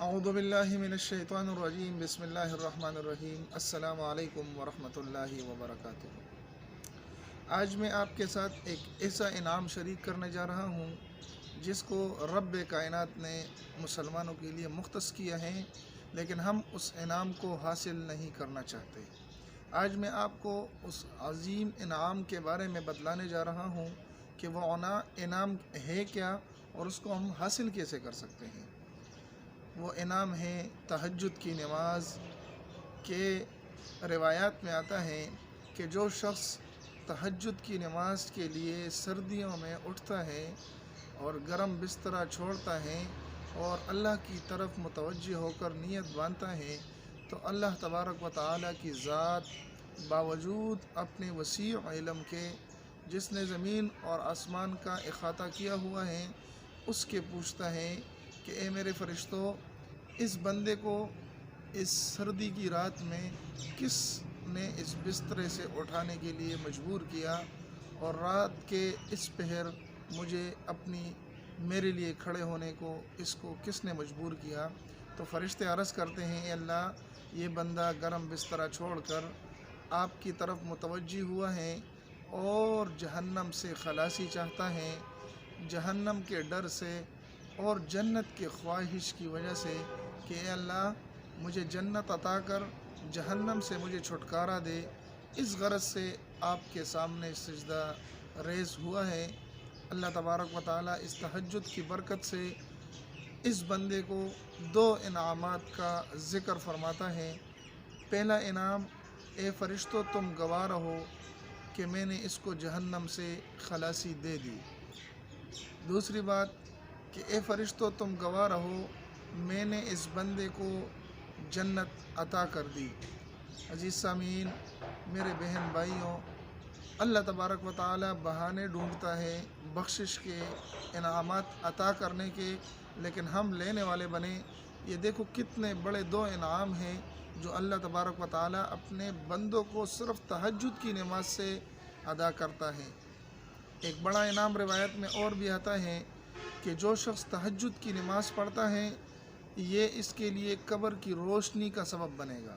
اعوذ باللہ من الشیطان الرجیم بسم اللہ الرحمن الرحیم السلام علیکم ورحمۃ اللہ وبرکاتہ۔ آج میں آپ کے ساتھ ایک ایسا انعام شریک کرنے جا رہا ہوں جس کو رب کائنات نے مسلمانوں کے لیے مختص کیا ہے، لیکن ہم اس انعام کو حاصل نہیں کرنا چاہتے۔ آج میں آپ کو اس عظیم انعام کے بارے میں بتلانے جا رہا ہوں کہ وہ انعام ہے کیا اور اس کو ہم حاصل کیسے کر سکتے ہیں۔ وہ انعام ہے تہجد کی نماز کے۔ روایات میں آتا ہے کہ جو شخص تہجد کی نماز کے لیے سردیوں میں اٹھتا ہے اور گرم بستر چھوڑتا ہے اور اللہ کی طرف متوجہ ہو کر نیت باندھتا ہے تو اللہ تبارک و تعالیٰ کی ذات باوجود اپنے وسیع علم کے، جس نے زمین اور آسمان کا احاطہ کیا ہوا ہے، اس کے پوچھتا ہے کہ اے میرے فرشتوں، اس بندے کو اس سردی کی رات میں کس نے اس بسترے سے اٹھانے کے لیے مجبور کیا، اور رات کے اس پہر مجھے میرے لیے کھڑے ہونے کو اس کو کس نے مجبور کیا؟ تو فرشتے عرض کرتے ہیں، اے اللہ، یہ بندہ گرم بستر چھوڑ کر آپ کی طرف متوجہ ہوا ہے اور جہنم سے خلاصی چاہتا ہے، جہنم کے ڈر سے اور جنت کے خواہش کی وجہ سے کہ اے اللہ مجھے جنت عطا کر، جہنم سے مجھے چھٹکارا دے، اس غرض سے آپ کے سامنے سجدہ ریز ہوا ہے۔ اللہ تبارک و تعالیٰ اس تہجد کی برکت سے اس بندے کو 2 انعامات کا ذکر فرماتا ہے۔ پہلا انعام، اے فرشتوں تم گواہ رہو کہ میں نے اس کو جہنم سے خلاصی دے دی۔ دوسری بات کہ اے فرشتوں تم گواہ رہو میں نے اس بندے کو جنت عطا کر دی۔ عزیز سامعین، میرے بہن بھائیوں، اللہ تبارک و تعالیٰ بہانے ڈھونڈتا ہے بخشش کے، انعامات عطا کرنے کے، لیکن ہم لینے والے بنے۔ یہ دیکھو کتنے بڑے 2 انعام ہیں جو اللہ تبارک و تعالیٰ اپنے بندوں کو صرف تہجد کی نماز سے ادا کرتا ہے۔ ایک بڑا انعام روایت میں اور بھی آتا ہے کہ جو شخص تہجد کی نماز پڑھتا ہے یہ اس کے لیے قبر کی روشنی کا سبب بنے گا،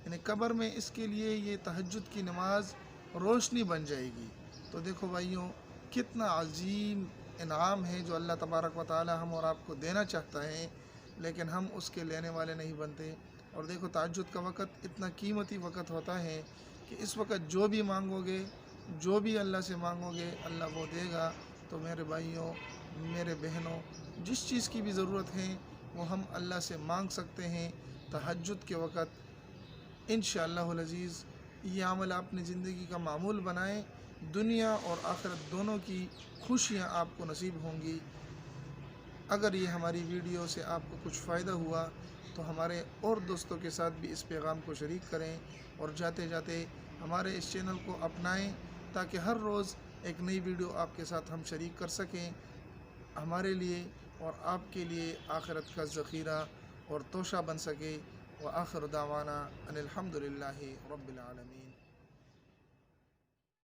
یعنی قبر میں اس کے لیے یہ تہجد کی نماز روشنی بن جائے گی۔ تو دیکھو بھائیوں، کتنا عظیم انعام ہے جو اللہ تبارک و تعالی ہم اور آپ کو دینا چاہتا ہے، لیکن ہم اس کے لینے والے نہیں بنتے۔ اور دیکھو تہجد کا وقت اتنا قیمتی وقت ہوتا ہے کہ اس وقت جو بھی مانگو گے، جو بھی اللہ سے مانگو گے، اللہ وہ دے گا۔ تو میرے بھائیوں، میرے بہنوں، جس چیز کی بھی ضرورت ہے وہ ہم اللہ سے مانگ سکتے ہیں تہجد کے وقت۔ انشاءاللہ العزیز یہ عمل اپنی زندگی کا معمول بنائیں، دنیا اور آخرت دونوں کی خوشیاں آپ کو نصیب ہوں گی۔ اگر یہ ہماری ویڈیو سے آپ کو کچھ فائدہ ہوا تو ہمارے اور دوستوں کے ساتھ بھی اس پیغام کو شریک کریں، اور جاتے جاتے ہمارے اس چینل کو اپنائیں تاکہ ہر روز ایک نئی ویڈیو آپ کے ساتھ ہم شریک کر سکیں۔ ہمارے لیے اور آپ کے لیے آخرت کا ذخیرہ اور توشہ بن سکے۔ وآخر دعوانا ان الحمد للہ رب العالمین۔